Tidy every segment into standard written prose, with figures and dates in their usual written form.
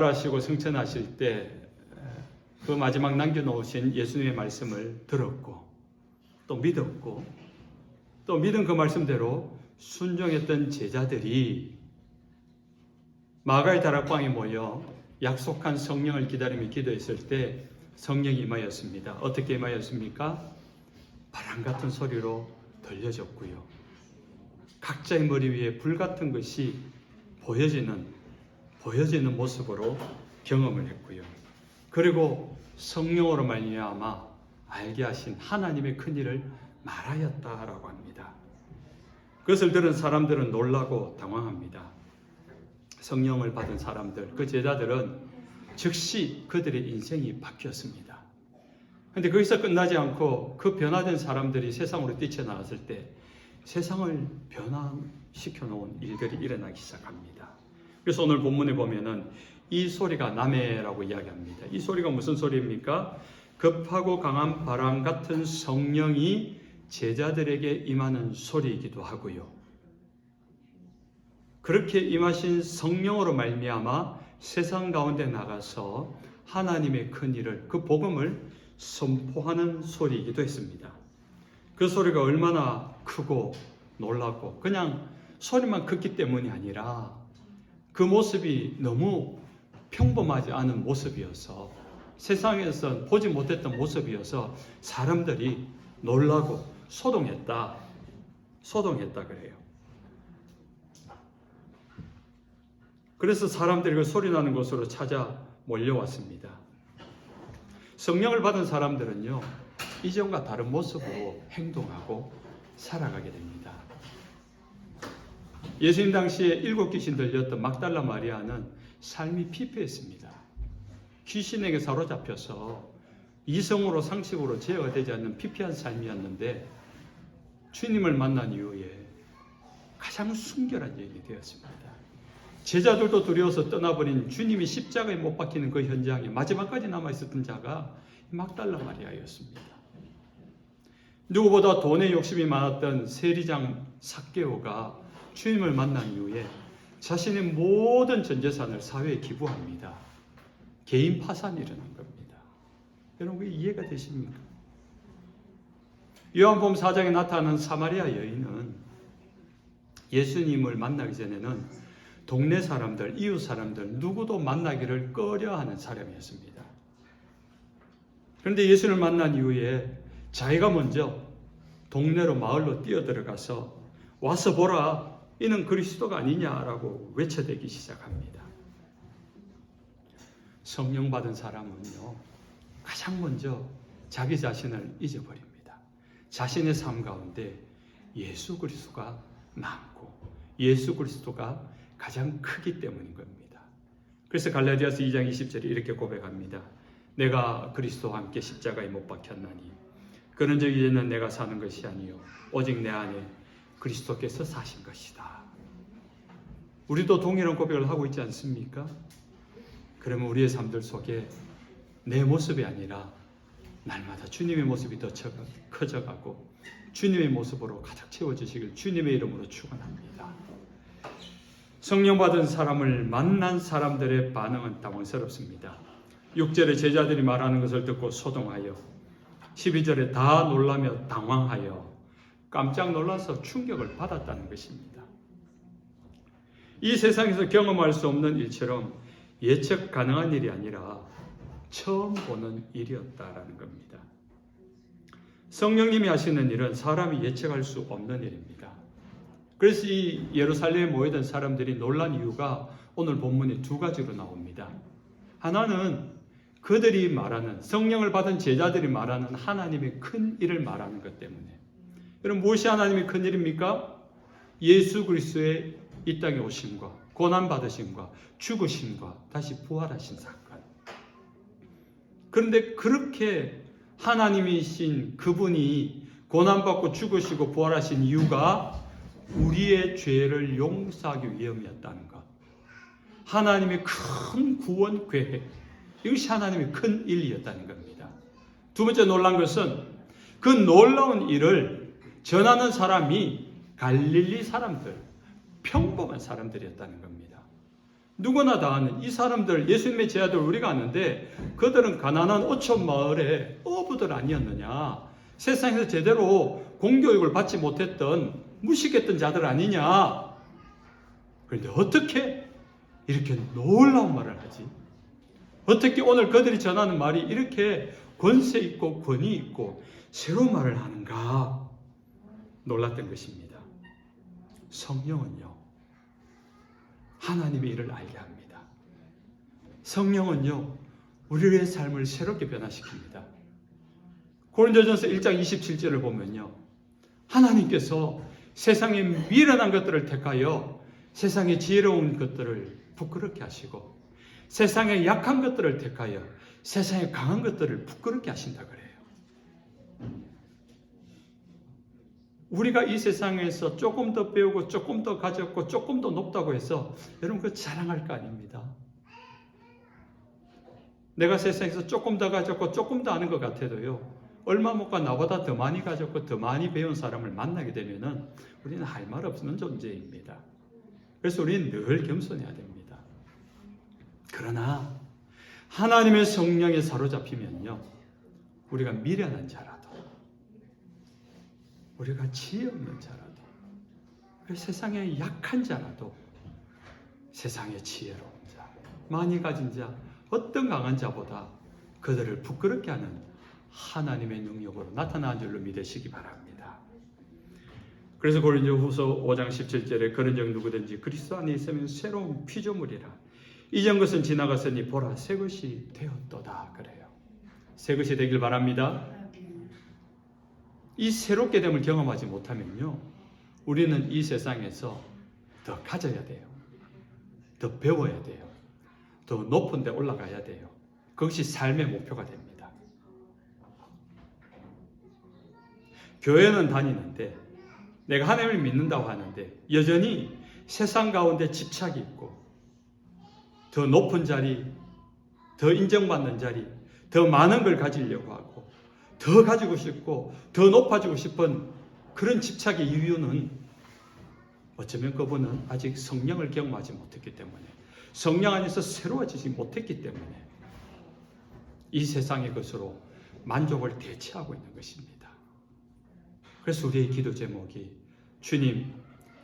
하시고 승천하실 때 그 마지막 남겨놓으신 예수님의 말씀을 들었고 또 믿었고 또 믿은 그 말씀대로 순종했던 제자들이 마가의 다락방에 모여 약속한 성령을 기다리며 기도했을 때 성령이 임하였습니다. 어떻게 임하였습니까? 바람 같은 소리로 들려졌고요. 각자의 머리 위에 불 같은 것이 보여지는 모습으로 경험을 했고요. 그리고 성령으로 말미암아 알게 하신 하나님의 큰일을 말하였다라고 합니다. 그것을 들은 사람들은 놀라고 당황합니다. 성령을 받은 사람들, 그 제자들은 즉시 그들의 인생이 바뀌었습니다. 그런데 거기서 끝나지 않고 그 변화된 사람들이 세상으로 뛰쳐나왔을 때 세상을 변화시켜 놓은 일들이 일어나기 시작합니다. 그래서 오늘 본문에 보면은 이 소리가 나매라고 이야기합니다. 이 소리가 무슨 소리입니까? 급하고 강한 바람 같은 성령이 제자들에게 임하는 소리이기도 하고요. 그렇게 임하신 성령으로 말미암아 세상 가운데 나가서 하나님의 큰 일을, 그 복음을 선포하는 소리이기도 했습니다. 그 소리가 얼마나 크고 놀랍고 그냥 소리만 컸기 때문이 아니라 그 모습이 너무 평범하지 않은 모습이어서 세상에서 보지 못했던 모습이어서 사람들이 놀라고 소동했다 그래요. 그래서 사람들이 그 소리 나는 곳으로 찾아 몰려왔습니다. 성령을 받은 사람들은요, 이전과 다른 모습으로 행동하고 살아가게 됩니다. 예수님 당시에 7 귀신 들렸던 막달라 마리아는 삶이 피폐했습니다. 귀신에게 사로잡혀서 이성으로 상식으로 제어가 되지 않는 피폐한 삶이었는데 주님을 만난 이후에 가장 순결한 여인이 되었습니다. 제자들도 두려워서 떠나버린 주님이 십자가에 못 박히는 그 현장에 마지막까지 남아있었던 자가 막달라 마리아였습니다. 누구보다 돈에 욕심이 많았던 세리장 삭개오가 주님을 만난 이후에 자신의 모든 전 재산을 사회에 기부합니다. 개인 파산이 일어난 겁니다. 여러분, 그게 이해가 되십니까? 요한복음 4장에 나타나는 사마리아 여인은 예수님을 만나기 전에는 동네 사람들, 이웃 사람들 누구도 만나기를 꺼려하는 사람이었습니다. 그런데 예수를 만난 이후에 자기가 먼저 동네로 마을로 뛰어들어가서 와서 보라, 이는 그리스도가 아니냐라고 외쳐대기 시작합니다. 성령 받은 사람은요, 가장 먼저 자기 자신을 잊어버립니다. 자신의 삶 가운데 예수 그리스도가 많고 예수 그리스도가 가장 크기 때문인 겁니다. 그래서 갈라디아서 2장 20절에 이렇게 고백합니다. 내가 그리스도와 함께 십자가에 못 박혔나니 그런즉 이제는 내가 사는 것이 아니요 오직 내 안에 그리스도께서 사신 것이다. 우리도 동일한 고백을 하고 있지 않습니까? 그러면 우리의 삶들 속에 내 모습이 아니라 날마다 주님의 모습이 더 커져가고 주님의 모습으로 가득 채워지시길 주님의 이름으로 축원합니다. 성령 받은 사람을 만난 사람들의 반응은 당황스럽습니다. 6절에 제자들이 말하는 것을 듣고 소동하여 12절에 다 놀라며 당황하여 깜짝 놀라서 충격을 받았다는 것입니다. 이 세상에서 경험할 수 없는 일처럼 예측 가능한 일이 아니라 처음 보는 일이었다라는 겁니다. 성령님이 하시는 일은 사람이 예측할 수 없는 일입니다. 그래서 이 예루살렘에 모이던 사람들이 놀란 이유가 오늘 본문에 2가지로 나옵니다. 하나는 그들이 말하는, 성령을 받은 제자들이 말하는 하나님의 큰 일을 말하는 것 때문에. 여러분, 무엇이 하나님의 큰 일입니까? 예수 그리스도의 이 땅에 오심과 고난받으심과 죽으심과 다시 부활하신 사건. 그런데 그렇게 하나님이신 그분이 고난받고 죽으시고 부활하신 이유가 우리의 죄를 용서하기 위함이었다는 것. 하나님의 큰 구원 계획. 이것이 하나님의 큰 일이었다는 겁니다. 두 번째 놀란 것은 그 놀라운 일을 전하는 사람이 갈릴리 사람들, 평범한 사람들이었다는 겁니다. 누구나 다 아는 이 사람들, 예수님의 제자들 우리가 아는데 그들은 가난한 어촌 마을의 어부들 아니었느냐? 세상에서 제대로 공교육을 받지 못했던 무식했던 자들 아니냐? 그런데 어떻게 이렇게 놀라운 말을 하지? 어떻게 오늘 그들이 전하는 말이 이렇게 권세 있고 권위 있고 새로운 말을 하는가? 놀랐던 것입니다. 성령은요, 하나님의 일을 알게 합니다. 성령은요, 우리의 삶을 새롭게 변화시킵니다. 고린도전서 1장 27절을 보면요, 하나님께서 세상에 미련한 것들을 택하여 세상에 지혜로운 것들을 부끄럽게 하시고 세상에 약한 것들을 택하여 세상에 강한 것들을 부끄럽게 하신다 그래요. 우리가 이 세상에서 조금 더 배우고 조금 더 가졌고 조금 더 높다고 해서 여러분 그 자랑할 거 아닙니다. 내가 세상에서 조금 더 가졌고 조금 더 아는 것 같아도요, 얼마 못 가 나보다 더 많이 가졌고 더 많이 배운 사람을 만나게 되면은 우리는 할 말 없는 존재입니다. 그래서 우리는 늘 겸손해야 됩니다. 그러나 하나님의 성령에 사로잡히면요, 우리가 미련한 자라도, 우리가 지혜 없는 자라도, 세상에 약한 자라도, 세상에 지혜로운 자, 많이 가진 자, 어떤 강한 자보다 그들을 부끄럽게 하는 하나님의 능력으로 나타나는 줄로 믿으시기 바랍니다. 그래서 고린도후서 5장 17절에 그런즉 누구든지 그리스도 안에 있으면 새로운 피조물이라 이전 것은 지나갔으니 보라 새 것이 되었도다 그래요. 새 것이 되길 바랍니다. 이 새롭게 됨을 경험하지 못하면요, 우리는 이 세상에서 더 가져야 돼요. 더 배워야 돼요. 더 높은 데 올라가야 돼요. 그것이 삶의 목표가 됩니다. 교회는 다니는데 내가 하나님을 믿는다고 하는데 여전히 세상 가운데 집착이 있고 더 높은 자리, 더 인정받는 자리, 더 많은 걸 가지려고 하고 더 가지고 싶고 더 높아지고 싶은 그런 집착의 이유는 어쩌면 그분은 아직 성령을 경험하지 못했기 때문에, 성령 안에서 새로워지지 못했기 때문에 이 세상의 것으로 만족을 대체하고 있는 것입니다. 그래서 우리의 기도 제목이 주님,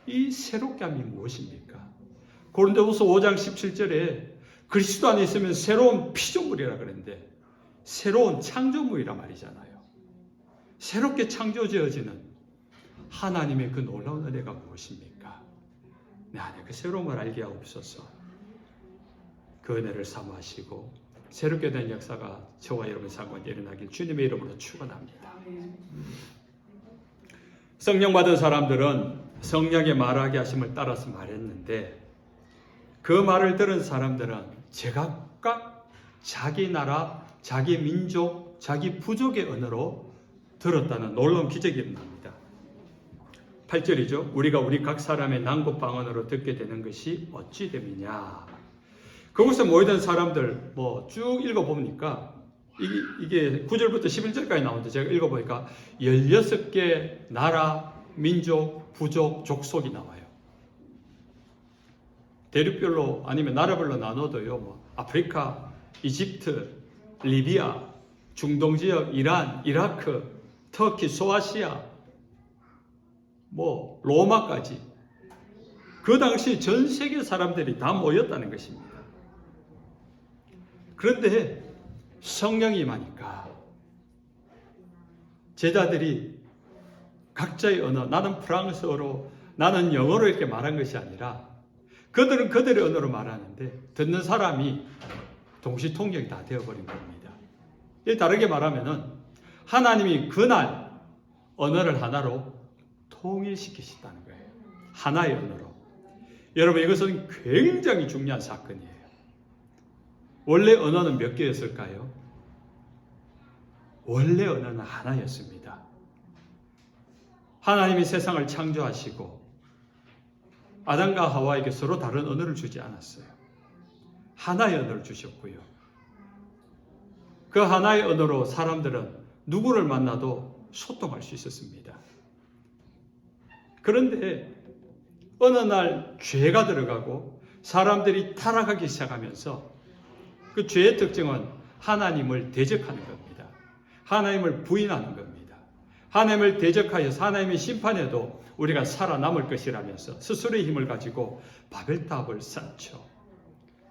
이 새롭게 함이 무엇입니까? 고린도후서 5장 17절에 그리스도 안에 있으면 새로운 피조물이라 그랬는데 새로운 창조물이라 말이잖아요. 새롭게 창조되어지는 하나님의 그 놀라운 은혜가 무엇입니까? 내 안에 그 새로움을 알게 하옵소서. 그 은혜를 사모하시고 새롭게 된 역사가 저와 여러분의 삶 가운데 일어나길 주님의 이름으로 축원합니다. 성령 받은 사람들은 성령의 말하게 하심을 따라서 말했는데 그 말을 들은 사람들은 제각각 자기 나라, 자기 민족, 자기 부족의 언어로 들었다는 놀라운 기적이 일어납니다. 8절이죠. 우리가 우리 각 사람의 난국 방언으로 듣게 되는 것이 어찌 됨이냐. 그곳에 모이던 사람들 쭉 읽어보니까 이게 9절부터 11절까지 나오는데 제가 읽어보니까 16개 나라, 민족, 부족, 족속이 나와요. 대륙별로 아니면 나라별로 나눠도요. 아프리카, 이집트, 리비아, 중동 지역, 이란, 이라크, 터키, 소아시아, 로마까지 그 당시 전 세계 사람들이 다 모였다는 것입니다. 그런데 성령이 임하니까 제자들이 각자의 언어, 나는 프랑스어로, 나는 영어로 이렇게 말한 것이 아니라 그들은 그들의 언어로 말하는데 듣는 사람이 동시 통역이 다 되어버린 겁니다. 다르게 말하면은 하나님이 그날 언어를 하나로 통일시키셨다는 거예요. 하나의 언어로. 여러분, 이것은 굉장히 중요한 사건이에요. 원래 언어는 몇 개였을까요? 원래 언어는 하나였습니다. 하나님이 세상을 창조하시고 아담과 하와에게 서로 다른 언어를 주지 않았어요. 하나의 언어를 주셨고요. 그 하나의 언어로 사람들은 누구를 만나도 소통할 수 있었습니다. 그런데 어느 날 죄가 들어가고 사람들이 타락하기 시작하면서 그 죄의 특징은 하나님을 대적하는 겁니다. 하나님을 부인하는 겁니다. 하나님을 대적하여서 하나님의 심판에도 우리가 살아남을 것이라면서 스스로의 힘을 가지고 바벨탑을 쌓죠.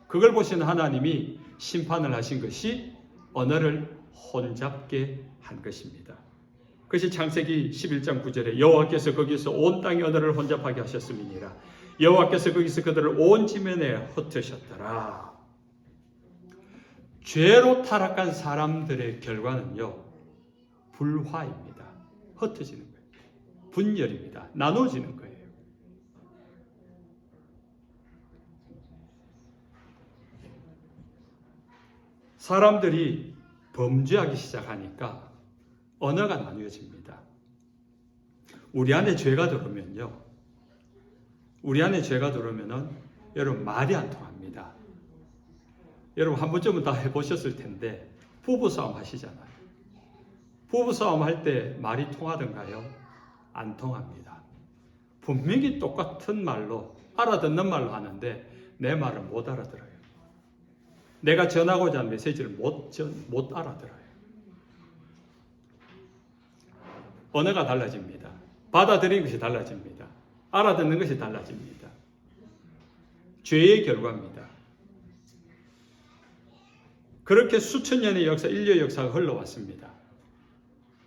그걸 보신 하나님이 심판을 하신 것이 언어를 혼잡게 한 것입니다. 그것이 창세기 11장 9절에 여호와께서 거기서 온 땅의 언어를 혼잡하게 하셨음이니라. 여호와께서 거기서 그들을 온 지면에 흩으셨더라. 죄로 타락한 사람들의 결과는요, 불화입니다. 흩어지는 거예요. 분열입니다. 나눠지는 거예요. 사람들이 범죄하기 시작하니까 언어가 나뉘어집니다. 우리 안에 죄가 들어오면요, 여러분 말이 안 통합니다. 여러분 한 번쯤은 다 해보셨을 텐데 부부싸움 하시잖아요. 부부싸움 할 때 말이 통하던가요? 안 통합니다. 분명히 똑같은 말로 알아듣는 말로 하는데 내 말을 못 알아들어요. 내가 전하고자 하는 메시지를 못 알아들어요. 언어가 달라집니다. 받아들이는 것이 달라집니다. 알아듣는 것이 달라집니다. 죄의 결과입니다. 그렇게 수천 년의 역사, 인류의 역사가 흘러왔습니다.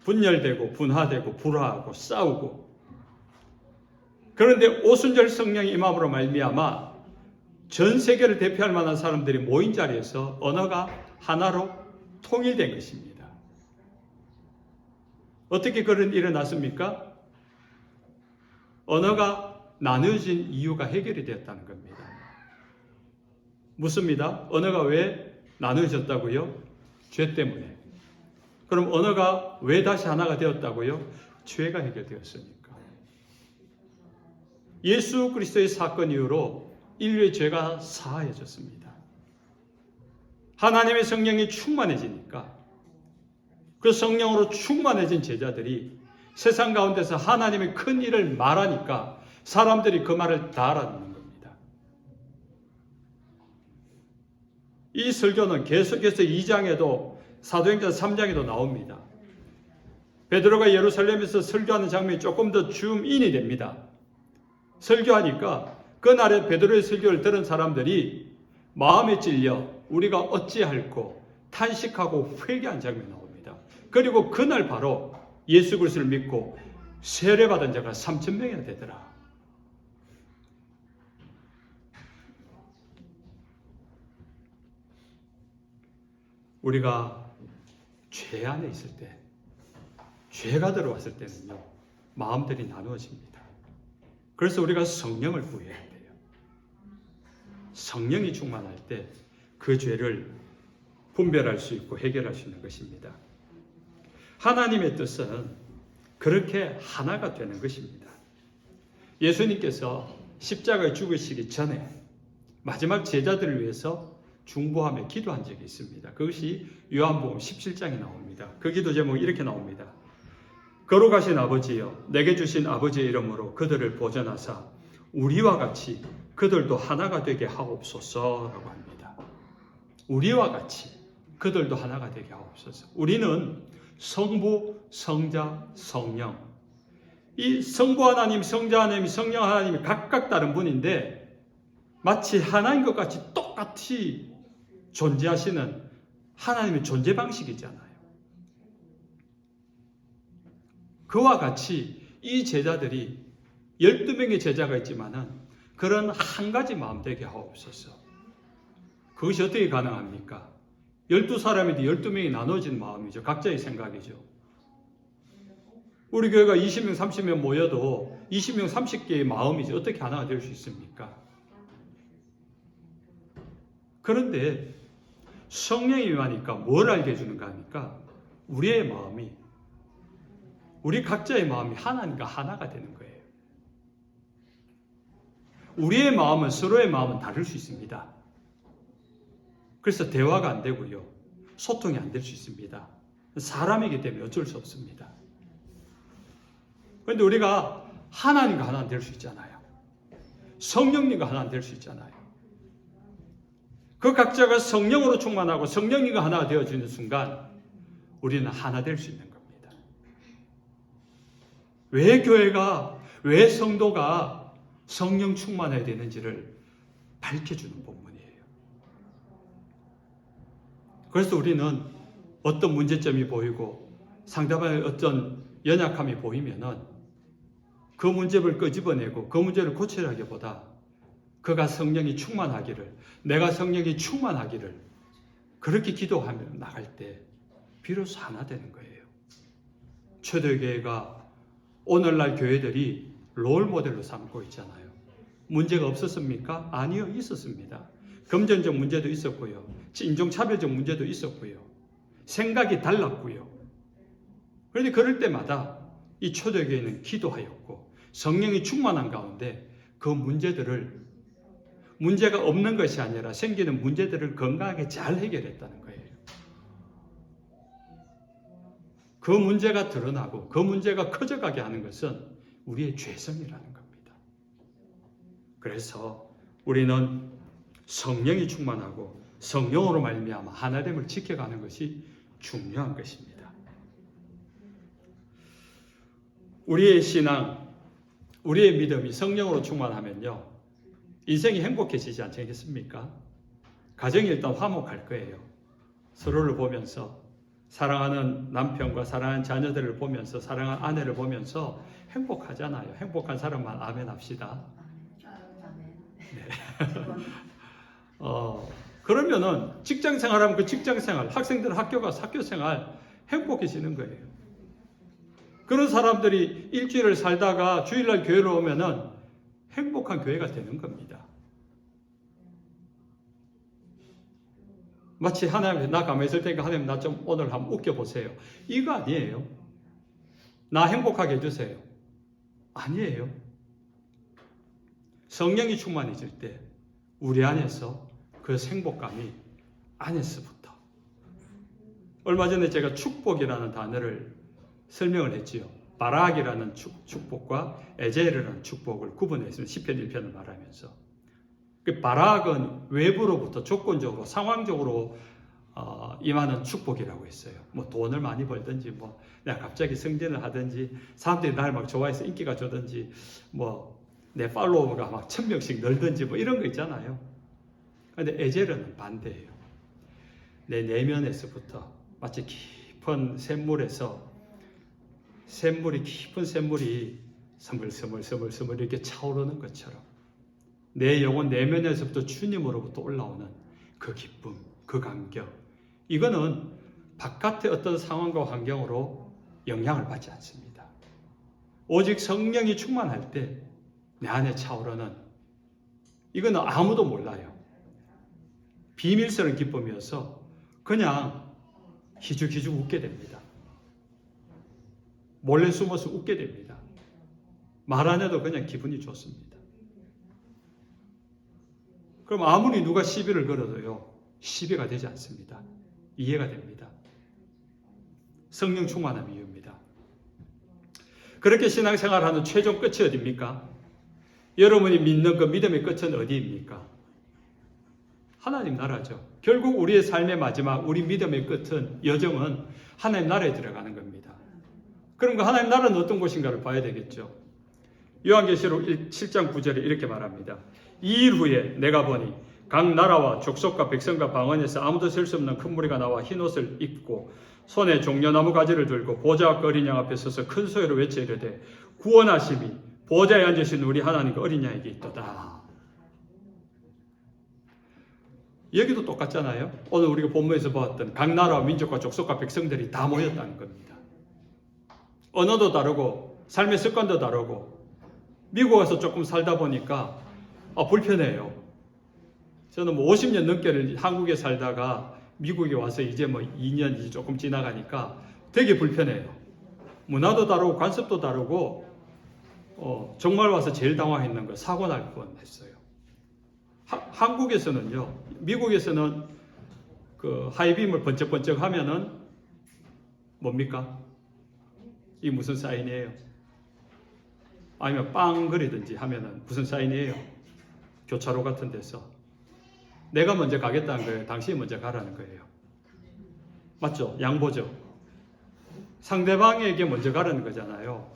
분열되고 분화되고 불화하고 싸우고. 그런데 오순절 성령이 임함으로 말미암아 전 세계를 대표할 만한 사람들이 모인 자리에서 언어가 하나로 통일된 것입니다. 어떻게 그런 일이 일어났습니까? 언어가 나누어진 이유가 해결이 되었다는 겁니다. 묻습니다. 언어가 왜 나누어졌다고요? 죄 때문에. 그럼 언어가 왜 다시 하나가 되었다고요? 죄가 해결되었으니까. 예수 그리스도의 사건 이후로 인류의 죄가 사하여졌습니다. 하나님의 성령이 충만해지니까 그 성령으로 충만해진 제자들이 세상 가운데서 하나님의 큰 일을 말하니까 사람들이 그 말을 다 알아듣는 겁니다. 이 설교는 계속해서 2장에도 사도행전 3장에도 나옵니다. 베드로가 예루살렘에서 설교하는 장면이 조금 더 줌인이 됩니다. 설교하니까 그날에 베드로의 설교를 들은 사람들이 마음에 찔려 우리가 어찌할꼬 탄식하고 회개한 장면이 나옵니다. 그리고 그날 바로 예수 그리스도를 믿고 세례받은 자가 3,000명이나 되더라. 우리가 죄 안에 있을 때, 죄가 들어왔을 때는요, 마음들이 나누어집니다. 그래서 우리가 성령을 구해야 돼요. 성령이 충만할 때 그 죄를 분별할 수 있고 해결할 수 있는 것입니다. 하나님의 뜻은 그렇게 하나가 되는 것입니다. 예수님께서 십자가에 죽으시기 전에 마지막 제자들을 위해서 중보하며 기도한 적이 있습니다. 그것이 요한복음 17장에 나옵니다. 그 기도 제목이 이렇게 나옵니다. 거룩하신 아버지여, 내게 주신 아버지의 이름으로 그들을 보전하사 우리와 같이 그들도 하나가 되게 하옵소서라고 합니다. 우리와 같이 그들도 하나가 되게 하옵소서. 우리는 성부, 성자, 성령. 이 성부 하나님, 성자 하나님, 성령 하나님이 각각 다른 분인데 마치 하나인 것 같이 똑같이 존재하시는 하나님의 존재 방식이잖아요. 그와 같이 이 제자들이 12명의 제자가 있지만은 그런 한 가지 마음 되게 하옵소서. 그것이 어떻게 가능합니까? 12사람인데 12명이 나눠진 마음이죠. 각자의 생각이죠. 우리 교회가 20명, 30명 모여도 20명, 30개의 마음이지 어떻게 하나가 될 수 있습니까? 그런데 성령이 임하니까 뭘 알게 해주는가 하니까 우리의 마음이, 우리 각자의 마음이 하나님과 하나가 되는 거예요. 우리의 마음은 서로의 마음은 다를 수 있습니다. 그래서 대화가 안 되고요. 소통이 안 될 수 있습니다. 사람이기 때문에 어쩔 수 없습니다. 그런데 우리가 하나님과 하나 될 수 있잖아요. 성령님과 하나 될 수 있잖아요. 그 각자가 성령으로 충만하고 성령이가 하나 되어지는 순간 우리는 하나 될 수 있는 겁니다. 왜 교회가, 왜 성도가 성령 충만해야 되는지를 밝혀주는 본문이에요. 그래서 우리는 어떤 문제점이 보이고 상대방의 어떤 연약함이 보이면은 그 문제를 끄집어내고 그 문제를 고치라기보다 그가 성령이 충만하기를, 내가 성령이 충만하기를 그렇게 기도하며 나갈 때 비로소 하나 되는 거예요. 초대교회가 오늘날 교회들이 롤 모델로 삼고 있잖아요. 문제가 없었습니까? 아니요, 있었습니다. 금전적 문제도 있었고요. 인종차별적 문제도 있었고요. 생각이 달랐고요. 그런데 그럴 때마다 이 초대교회는 기도하였고 성령이 충만한 가운데 그 문제가 없는 것이 아니라 생기는 문제들을 건강하게 잘 해결했다는 거예요. 그 문제가 드러나고 그 문제가 커져가게 하는 것은 우리의 죄성이라는 겁니다. 그래서 우리는 성령이 충만하고 성령으로 말미암아 하나됨을 지켜가는 것이 중요한 것입니다. 우리의 신앙, 우리의 믿음이 성령으로 충만하면요, 인생이 행복해지지 않겠습니까? 가정이 일단 화목할 거예요. 서로를 보면서, 사랑하는 남편과 사랑하는 자녀들을 보면서, 사랑하는 아내를 보면서 행복하잖아요. 행복한 사람만 아멘 합시다. 네. 그러면은 직장 생활하면 그 직장 생활, 학생들 학교 가서 학교 생활 행복해지는 거예요. 그런 사람들이 일주일을 살다가 주일날 교회로 오면은 행복한 교회가 되는 겁니다. 마치 하나님, 나 가만히 있을 테니까 하나님 나 좀 오늘 한번 웃겨보세요. 이거 아니에요. 나 행복하게 해주세요. 아니에요. 성령이 충만해질 때 우리 안에서 그 행복감이 안에서부터. 얼마 전에 제가 축복이라는 단어를 설명을 했지요. 바락이라는 축복과 에제르라는 축복을 구분했습니다. 시편 1편을 말하면서. 그 바락은 외부로부터 조건적으로 상황적으로 임하는 축복이라고 했어요. 뭐 돈을 많이 벌든지, 뭐 내가 갑자기 승진을 하든지, 사람들이 날 막 좋아해서 인기가 좋든지, 뭐 내 팔로워가 막 1000명씩 늘든지, 뭐 이런 거 있잖아요. 그런데 에제르는 반대예요. 내 내면에서부터 마치 깊은 샘물에서 깊은 샘물이 스물스물 이렇게 차오르는 것처럼 내 영혼 내면에서부터 주님으로부터 올라오는 그 기쁨, 그 감격, 이거는 바깥의 어떤 상황과 환경으로 영향을 받지 않습니다. 오직 성령이 충만할 때 내 안에 차오르는, 이거는 아무도 몰라요. 비밀스러운 기쁨이어서 그냥 기죽기죽 웃게 됩니다. 몰래 숨어서 웃게 됩니다. 말 안 해도 그냥 기분이 좋습니다. 그럼 아무리 누가 시비를 걸어도요, 시비가 되지 않습니다. 이해가 됩니다. 성령 충만함이 이유입니다. 그렇게 신앙생활하는 최종 끝이 어디입니까? 여러분이 믿는 그 믿음의 끝은 어디입니까? 하나님 나라죠. 결국 우리의 삶의 마지막, 우리 믿음의 끝은, 여정은 하나님 나라에 들어가는 겁니다. 그럼 그 하나님 나라는 어떤 곳인가를 봐야 되겠죠. 요한계시록 7장 9절에 이렇게 말합니다. 이 일 후에 내가 보니 각 나라와 족속과 백성과 방언에서 아무도 셀 수 없는 큰 무리가 나와 흰 옷을 입고 손에 종려나무 가지를 들고 보좌와 어린 양 앞에 서서 큰 소리로 외쳐 이르되 구원하심이 보좌에 앉으신 우리 하나님과 어린 양에게 있도다. 여기도 똑같잖아요. 오늘 우리가 본문에서 보았던 각 나라와 민족과 족속과 백성들이 다 모였다는 겁니다. 언어도 다르고 삶의 습관도 다르고, 미국 와서 조금 살다 보니까 불편해요. 저는 뭐 50년 넘게 한국에 살다가 미국에 와서 이제 뭐 2년 조금 지나가니까 되게 불편해요. 문화도 다르고 관습도 다르고, 정말 와서 제일 당황했는 거 사고 날 뻔했어요. 한국에서는요, 미국에서는 그 하이빔을 번쩍번쩍 하면은 뭡니까? 이 무슨 사인이에요? 아니면 빵 그리든지 하면은 무슨 사인이에요? 교차로 같은 데서. 내가 먼저 가겠다는 거예요? 당신이 먼저 가라는 거예요? 맞죠? 양보죠. 상대방에게 먼저 가라는 거잖아요.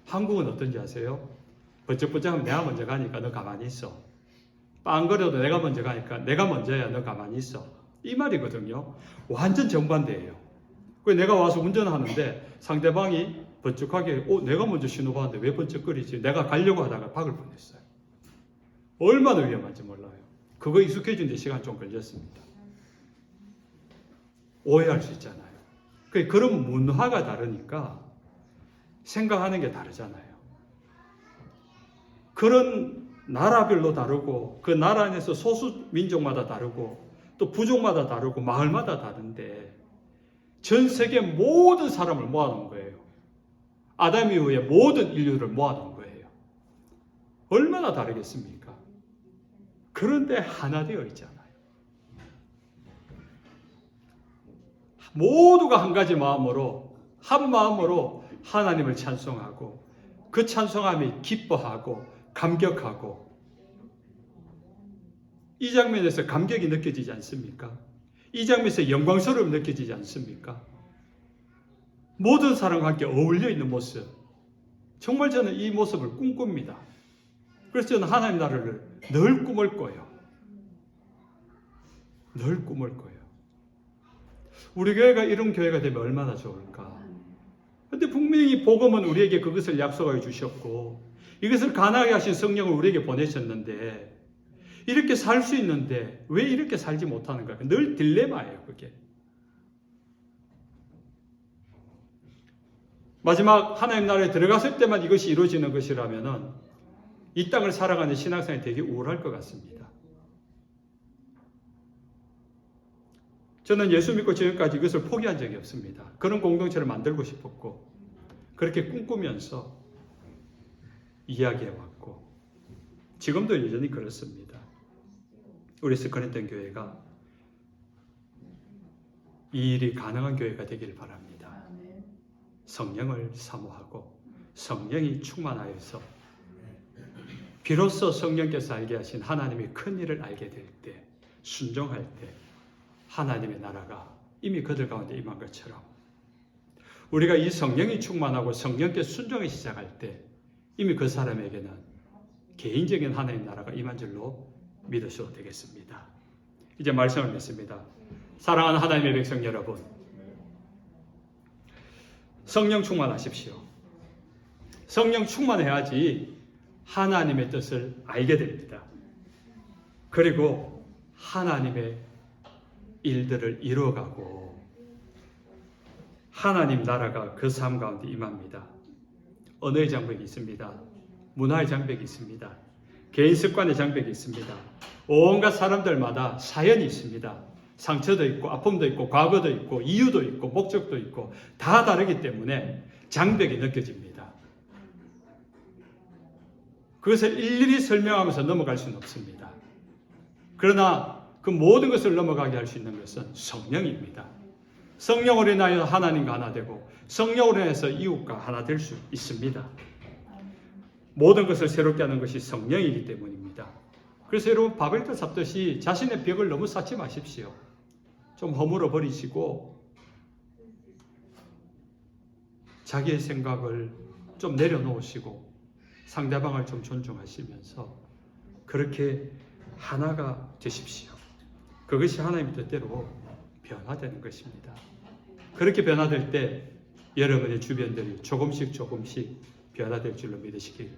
한국은 어떤지 아세요? 번쩍번쩍하면 내가 먼저 가니까 너 가만히 있어. 빵거려도 내가 먼저 가니까 내가 먼저야 너 가만히 있어. 이 말이거든요. 완전 정반대예요. 내가 와서 운전하는데 상대방이 번쩍하게 내가 먼저 신호 봤는데 왜 번쩍거리지? 내가 가려고 하다가 박을 뻔했어요. 얼마나 위험한지 몰라요. 그거 익숙해지는 데 시간 좀 걸렸습니다. 오해할 수 있잖아요. 그런 문화가 다르니까 생각하는 게 다르잖아요. 그런 나라별로 다르고 그 나라 안에서 소수 민족마다 다르고 또 부족마다 다르고 마을마다 다른데 전 세계 모든 사람을 모아놓은 거예요. 아담 이후에 모든 인류를 모아놓은 거예요. 얼마나 다르겠습니까? 그런데 하나 되어 있잖아요. 모두가 한 가지 마음으로 한 마음으로 하나님을 찬송하고 그 찬송함이 기뻐하고 감격하고 이 장면에서 감격이 느껴지지 않습니까? 이 장면에서 영광스러움이 느껴지지 않습니까? 모든 사람과 함께 어울려 있는 모습. 정말 저는 이 모습을 꿈꿉니다. 그래서 저는 하나님 나라를 늘 꿈을 꿔요. 늘 꿈을 꿔요. 우리 교회가 이런 교회가 되면 얼마나 좋을까? 그런데 분명히 복음은 우리에게 그것을 약속하여 주셨고 이것을 가능하게 하신 성령을 우리에게 보내셨는데 이렇게 살 수 있는데 왜 이렇게 살지 못하는가? 늘 딜레마예요, 그게. 마지막 하나님 나라에 들어갔을 때만 이것이 이루어지는 것이라면은 이 땅을 살아가는 신앙생활이 되게 우울할 것 같습니다. 저는 예수 믿고 지금까지 이것을 포기한 적이 없습니다. 그런 공동체를 만들고 싶었고 그렇게 꿈꾸면서 이야기해왔고 지금도 여전히 그렇습니다. 우리 스크린턴 교회가 이 일이 가능한 교회가 되길 바랍니다. 성령을 사모하고 성령이 충만하여서 비로소 성령께서 알게 하신 하나님의 큰 일을 알게 될 때 순종할 때 하나님의 나라가 이미 그들 가운데 임한 것처럼 우리가 이 성령이 충만하고 성령께 순종하기 시작할 때 이미 그 사람에게는 개인적인 하나님 나라가 임한 줄로 믿으셔도 되겠습니다. 이제 말씀을 맺습니다. 사랑하는 하나님의 백성 여러분, 성령 충만하십시오. 성령 충만해야지 하나님의 뜻을 알게 됩니다. 그리고 하나님의 일들을 이루어가고 하나님 나라가 그 삶 가운데 임합니다. 언어의 장벽이 있습니다. 문화의 장벽이 있습니다. 개인 습관의 장벽이 있습니다. 온갖 사람들마다 사연이 있습니다. 상처도 있고 아픔도 있고 과거도 있고 이유도 있고 목적도 있고 다 다르기 때문에 장벽이 느껴집니다. 그것을 일일이 설명하면서 넘어갈 수는 없습니다. 그러나 그 모든 것을 넘어가게 할 수 있는 것은 성령입니다. 성령으로 인하여 하나님과 하나 되고 성령으로 인해서 이웃과 하나 될 수 있습니다. 모든 것을 새롭게 하는 것이 성령이기 때문입니다. 그래서 여러분 바벨탑 삽듯이 자신의 벽을 너무 쌓지 마십시오. 좀 허물어 버리시고 자기의 생각을 좀 내려놓으시고 상대방을 좀 존중하시면서 그렇게 하나가 되십시오. 그것이 하나님 뜻대로 변화되는 것입니다. 그렇게 변화될 때 여러분의 주변들이 조금씩 변화될 줄로 믿으시길